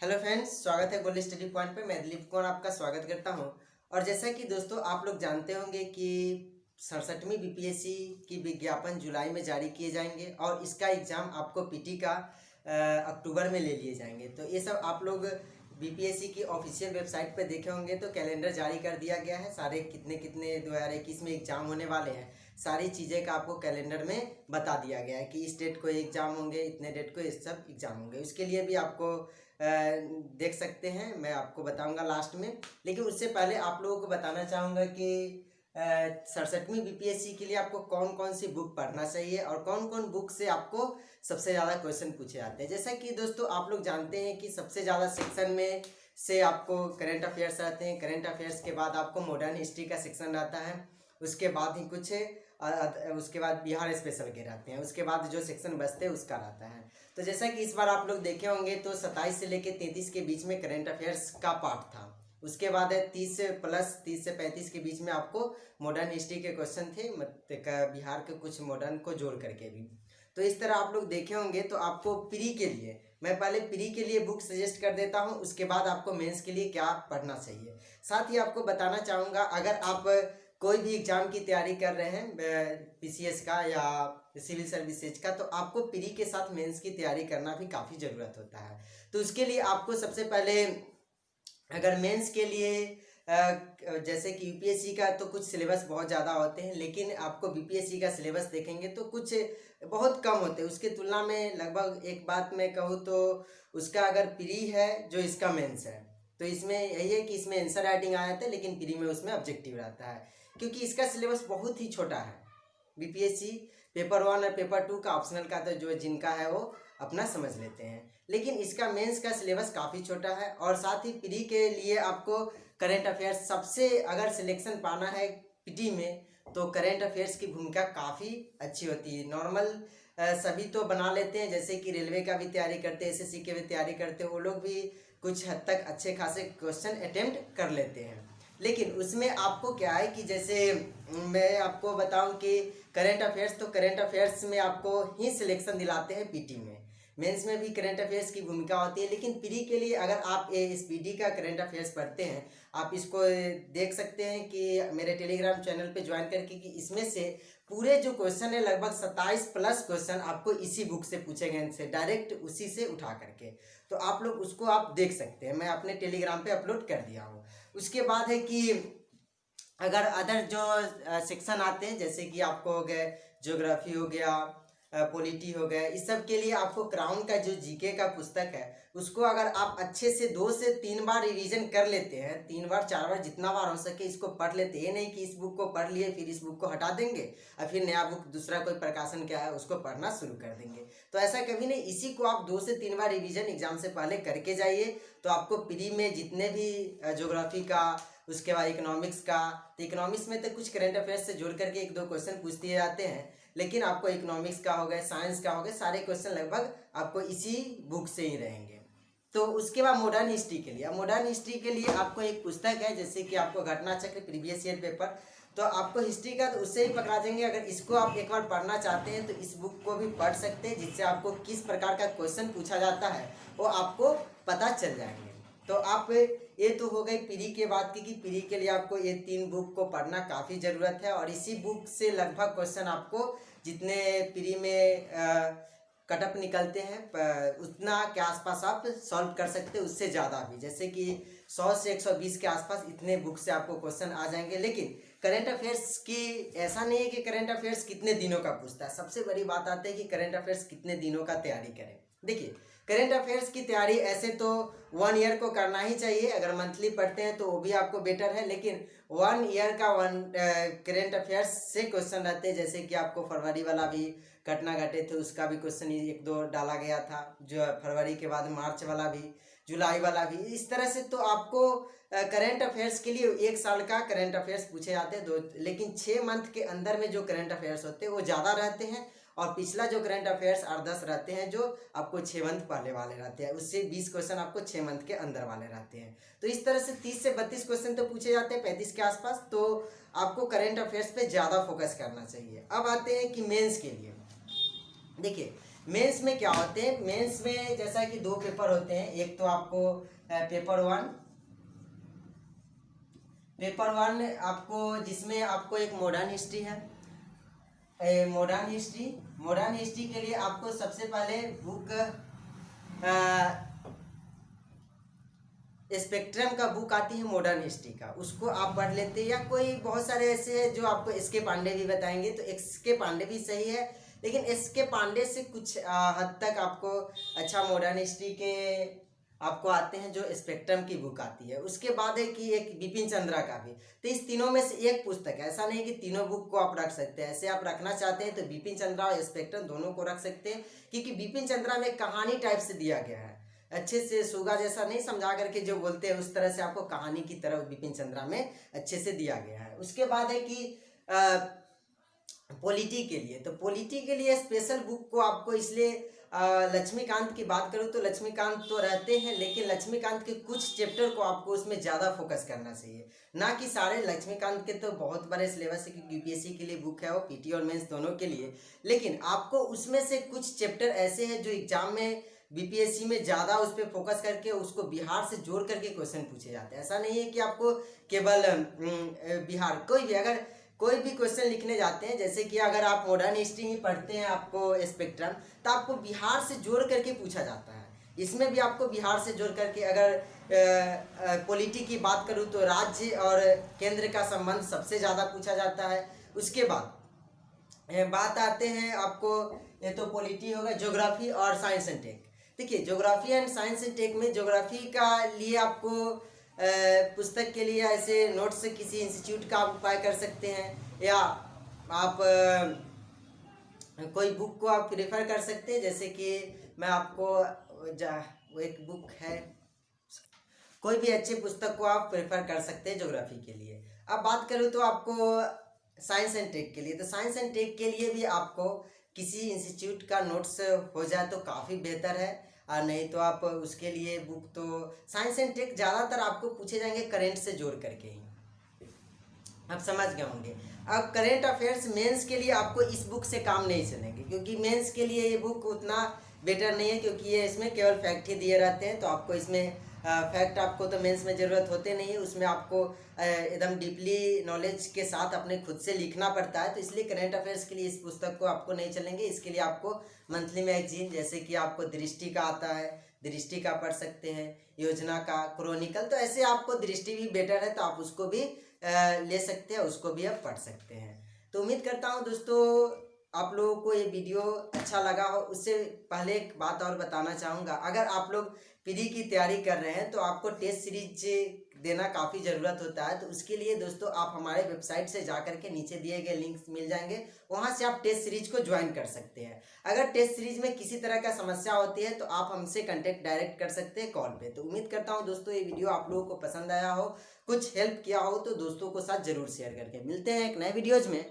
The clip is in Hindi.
हेलो फ्रेंड्स, स्वागत है गोल्ड स्टडी पॉइंट पे। मैं दिलीप कुमार आपका स्वागत करता हूं। और जैसा कि दोस्तों आप लोग जानते होंगे कि 67वीं बीपीएससी की विज्ञापन जुलाई में जारी किए जाएंगे और इसका एग्ज़ाम आपको पीटी का अक्टूबर में ले लिए जाएंगे। तो ये सब आप लोग बीपीएससी की ऑफिशियल वेबसाइट पे देखे होंगे। तो कैलेंडर जारी कर दिया गया है, सारे कितने कितने 2021 में एग्ज़ाम होने वाले हैं, सारी चीज़ें का आपको कैलेंडर में बता दिया गया है कि इस डेट को एग्ज़ाम होंगे, इतने डेट को इस सब एग्ज़ाम होंगे। उसके लिए भी आपको देख सकते हैं, मैं आपको बताऊंगा लास्ट में। लेकिन उससे पहले आप लोगों को बताना चाहूँगा कि 67वीं बीपीएससी के लिए आपको कौन कौन सी बुक पढ़ना चाहिए और कौन कौन बुक से आपको सबसे ज़्यादा क्वेश्चन पूछे जाते हैं। जैसा कि दोस्तों आप लोग जानते हैं कि सबसे ज़्यादा सेक्शन में से आपको करंट अफेयर्स रहते हैं। करंट अफेयर्स के बाद आपको मॉडर्न हिस्ट्री का सेक्शन रहता है। उसके बाद ही कुछ उसके बाद बिहार स्पेशल के रहते हैं। उसके बाद जो सेक्शन बचते हैं उसका रहता है। तो जैसा कि इस बार आप लोग देखे होंगे तो 27 से लेकर 33 के बीच में करंट अफेयर्स का पार्ट था। उसके बाद है 30 से 35 के बीच में आपको मॉडर्न हिस्ट्री के क्वेश्चन थे, बिहार के कुछ मॉडर्न को जोड़ करके भी। तो इस तरह आप लोग देखे होंगे। तो आपको प्री के लिए मैं पहले प्री के लिए बुक सजेस्ट कर देता हूं, उसके बाद आपको मेंस के लिए क्या पढ़ना चाहिए। साथ ही आपको बताना चाहूँगा, अगर आप कोई भी एग्जाम की तैयारी कर रहे हैं पीसीएस का या सिविल सर्विसेज का, तो आपको प्री के साथ मेंस की तैयारी करना भी काफ़ी ज़रूरत होता है। तो उसके लिए आपको सबसे पहले, अगर मेंस के लिए जैसे कि यूपीएससी का तो कुछ सिलेबस बहुत ज़्यादा होते हैं, लेकिन आपको बीपीएससी का सिलेबस देखेंगे तो कुछ बहुत कम होते हैं उसके तुलना में। लगभग एक बात मैं कहूँ तो उसका अगर प्री है जो इसका मेंस है, तो इसमें यही है कि इसमें आंसर राइटिंग आ जाता है, लेकिन प्री में उसमें ऑब्जेक्टिव रहता है, क्योंकि इसका सिलेबस बहुत ही छोटा है। बीपीएससी पेपर 1 और पेपर 2 का ऑप्शनल का तो जो जिनका है वो अपना समझ लेते हैं, लेकिन इसका मेंस का सिलेबस काफ़ी छोटा है। और साथ ही प्री के लिए आपको करंट अफेयर्स सबसे, अगर सिलेक्शन पाना है पीटी में तो करंट अफेयर्स की भूमिका काफ़ी अच्छी होती है। नॉर्मल सभी तो बना लेते हैं, जैसे कि रेलवे का भी तैयारी करते हैं, एसएससी के भी तैयारी करते हैं, वो लोग भी कुछ हद तक अच्छे खासे क्वेश्चन अटेम्प्ट कर लेते हैं। लेकिन उसमें आपको क्या है कि जैसे मैं आपको बताऊं कि करंट अफेयर्स, तो करंट अफेयर्स में आपको ही सिलेक्शन दिलाते हैं पीटी में। मेंस में भी करंट अफेयर्स की भूमिका होती है, लेकिन प्री के लिए अगर आप इस पीटी का करंट अफेयर्स पढ़ते हैं, आप इसको देख सकते हैं कि मेरे टेलीग्राम चैनल पे ज्वाइन करके, कि इसमें से पूरे जो क्वेश्चन है लगभग 27 प्लस क्वेश्चन आपको इसी बुक से पूछे गए थे, डायरेक्ट उसी से उठा करके। तो आप लोग उसको आप देख सकते हैं, मैं अपने टेलीग्राम पे अपलोड कर दिया हूँ। उसके बाद है कि अगर अदर जो सेक्शन आते हैं, जैसे कि आपको हो गए ज्योग्राफी हो गया, पॉलिटी हो गया, इस सब के लिए आपको क्राउन का जो जीके का पुस्तक है उसको अगर आप अच्छे से 2 से 3 बार रिवीजन कर लेते हैं, 3 बार 4 बार जितना बार हो सके इसको पढ़ लेते हैं। ये नहीं कि इस बुक को पढ़ लिए फिर इस बुक को हटा देंगे और फिर नया बुक दूसरा कोई प्रकाशन क्या है उसको पढ़ना शुरू कर देंगे। तो ऐसा कभी नहीं, इसी को आप 2 से 3 बार रिवीजन एग्जाम से पहले करके जाइए। तो आपको प्री में जितने भी ज्योग्राफी का, उसके बाद इकोनॉमिक्स का, तो इकोनॉमिक्स में तो कुछ करंट अफेयर्स से जोड़ करके 1-2 क्वेश्चन पूछ दिए जाते हैं, लेकिन आपको इकोनॉमिक्स का हो गया, साइंस का हो गया, सारे क्वेश्चन लगभग आपको इसी बुक से ही रहेंगे। तो उसके बाद मॉडर्न हिस्ट्री के लिए, अब मॉडर्न हिस्ट्री के लिए आपको एक पुस्तक है, जैसे कि आपको घटना चक्र प्रीवियस ईयर पेपर, तो आपको हिस्ट्री का तो उससे ही पकड़ा देंगे। अगर इसको आप एक बार पढ़ना चाहते हैं तो इस बुक को भी पढ़ सकते हैं, जिससे आपको किस प्रकार का क्वेश्चन पूछा जाता है वो आपको पता चल जाएंगे। तो आप, ये तो हो गई प्री के बाद की, कि प्री के लिए आपको ये 3 बुक को पढ़ना काफ़ी ज़रूरत है। और इसी बुक से लगभग क्वेश्चन आपको जितने प्री में कटअप निकलते हैं उतना के आसपास आप सॉल्व कर सकते हैं, उससे ज़्यादा भी, जैसे कि 100 से 120 के आसपास इतने बुक से आपको क्वेश्चन आ जाएंगे। लेकिन करंट अफेयर्स की ऐसा नहीं है कि करंट अफेयर्स कितने दिनों का पूछता है। सबसे बड़ी बात आती है कि करंट अफेयर्स कितने दिनों का तैयारी करें। देखिए, करंट अफेयर्स की तैयारी ऐसे तो 1 ईयर को करना ही चाहिए, अगर मंथली पढ़ते हैं तो वो भी आपको बेटर है। लेकिन 1 ईयर का करंट अफेयर्स से क्वेश्चन रहते हैं, जैसे कि आपको फरवरी वाला भी घटना घटे थे उसका भी क्वेश्चन 1-2 डाला गया था, जो फरवरी के बाद मार्च वाला भी, जुलाई वाला भी, इस तरह से। तो आपको करंट अफेयर्स के लिए 1 साल का करंट अफेयर्स पूछे जाते हैं, 2, लेकिन 6 मंथ के अंदर में जो करंट अफेयर्स होते हैं वो ज़्यादा रहते हैं, और पिछला जो करंट अफेयर्स 8-10 रहते हैं जो आपको 6 मंथ पहले वाले रहते हैं, उससे 20 क्वेश्चन आपको 6 मंथ के अंदर वाले रहते हैं। तो इस तरह से 30 से 32 क्वेश्चन तो पूछे जाते हैं 35 के आसपास। तो आपको करंट अफेयर्स पे ज़्यादा फोकस करना चाहिए। अब आते हैं कि मेंस के लिए। देखिए, मेंस में क्या होते हैं, मेंस में जैसा कि 2 पेपर होते हैं। एक तो आपको पेपर वन आपको, जिसमें आपको एक मॉडर्न हिस्ट्री है। मॉडर्न हिस्ट्री के लिए आपको सबसे पहले बुक स्पेक्ट्रम का बुक आती है मॉडर्न हिस्ट्री का, उसको आप पढ़ लेते हैं। या कोई बहुत सारे ऐसे हैं जो आपको एस के पांडे भी बताएंगे, तो एस के पांडे भी सही है, लेकिन एस के पांडे से कुछ हद तक आपको अच्छा मॉडर्न हिस्ट्री के आपको आते हैं जो स्पेक्ट्रम की बुक आती है। उसके बाद है कि एक बिपिन चंद्रा का भी। तो इस तीनों में से एक पुस्तक है, ऐसा नहीं कि तीनों बुक को आप रख सकते हैं। ऐसे आप रखना चाहते हैं तो बिपिन चंद्रा और स्पेक्ट्रम दोनों को रख सकते हैं, क्योंकि बिपिन चंद्रा में कहानी टाइप से दिया गया है, अच्छे से सुगा जैसा नहीं समझा करके जो बोलते हैं उस तरह से आपको कहानी की तरह बिपिन चंद्रा में अच्छे से दिया गया है। उसके बाद है कि पॉलिटी के लिए, तो पॉलिटी के लिए स्पेशल बुक को आपको इसलिए लक्ष्मीकांत की बात करूँ तो लक्ष्मीकांत तो रहते हैं, लेकिन लक्ष्मीकांत के कुछ चैप्टर को आपको उसमें ज़्यादा फोकस करना चाहिए, ना कि सारे। लक्ष्मीकांत के तो बहुत बड़े सिलेबस है, क्योंकि यूपीएससी के लिए बुक है वो, पीटी और मेंस दोनों के लिए। लेकिन आपको उसमें से कुछ चैप्टर ऐसे हैं जो एग्जाम में बीपीएससी में ज़्यादा उस पर फोकस करके उसको बिहार से जोड़ करके क्वेश्चन पूछे जाते हैं। ऐसा नहीं है कि आपको केवल बिहार, कोई भी क्वेश्चन लिखने जाते हैं, जैसे कि अगर आप मॉडर्न हिस्ट्री ही पढ़ते हैं आपको स्पेक्ट्रम, तो आपको बिहार से जोड़ करके पूछा जाता है। इसमें भी आपको बिहार से जोड़ करके, अगर पॉलिटी की बात करूँ तो राज्य और केंद्र का संबंध सबसे ज़्यादा पूछा जाता है। उसके बाद बात आते हैं आपको, ये तो पॉलिटी होगा, ज्योग्राफी और साइंस एंड टेक। देखिए geography and science and tech में, ज्योग्राफी का लिए आपको पुस्तक के लिए ऐसे नोट्स किसी इंस्टीट्यूट का आप उपाय कर सकते हैं, या आप कोई बुक को आप प्रेफर कर सकते हैं। जैसे कि मैं आपको वो एक बुक है, कोई भी अच्छे पुस्तक को आप प्रेफर कर सकते हैं ज्योग्राफी के लिए। अब बात करूँ तो आपको साइंस एंड टेक के लिए, तो साइंस एंड टेक के लिए भी आपको किसी इंस्टीट्यूट का नोट्स हो जाए तो काफ़ी बेहतर है, और नहीं तो आप उसके लिए बुक, तो साइंस एंड टेक ज़्यादातर आपको पूछे जाएंगे करेंट से जोड़ करके ही, आप समझ गए होंगे। अब करेंट अफेयर्स मेंस के लिए आपको इस बुक से काम नहीं चलेंगे, क्योंकि मेंस के लिए ये बुक उतना बेटर नहीं है, क्योंकि ये इसमें केवल फैक्ट ही दिए रहते हैं। तो आपको इसमें फैक्ट आपको तो मेंस में ज़रूरत होते नहीं है, उसमें आपको एकदम डीपली नॉलेज के साथ अपने खुद से लिखना पड़ता है। तो इसलिए करेंट अफेयर्स के लिए इस पुस्तक को आपको नहीं चलेंगे। इसके लिए आपको मंथली मैगजीन, जैसे कि आपको दृष्टि का आता है, दृष्टि का पढ़ सकते हैं, योजना का, क्रॉनिकल, तो ऐसे आपको दृष्टि भी बेटर है तो आप उसको भी ले सकते हैं, उसको भी आप पढ़ सकते हैं। तो उम्मीद करता हूँ दोस्तों आप लोगों को ये वीडियो अच्छा लगा हो। उससे पहले एक बात और बताना चाहूँगा, अगर आप लोग प्री की तैयारी कर रहे हैं तो आपको टेस्ट सीरीज देना काफ़ी ज़रूरत होता है। तो उसके लिए दोस्तों आप हमारे वेबसाइट से जा करके नीचे दिए गए लिंक्स मिल जाएंगे, वहाँ से आप टेस्ट सीरीज को ज्वाइन कर सकते हैं। अगर टेस्ट सीरीज में किसी तरह का समस्या होती है तो आप हमसे कांटेक्ट डायरेक्ट कर सकते हैं कॉल पे। तो उम्मीद करता हूँ दोस्तों ये वीडियो आप लोगों को पसंद आया हो, कुछ हेल्प किया हो, तो दोस्तों को साथ जरूर शेयर करके मिलते हैं एक नए वीडियोज़ में।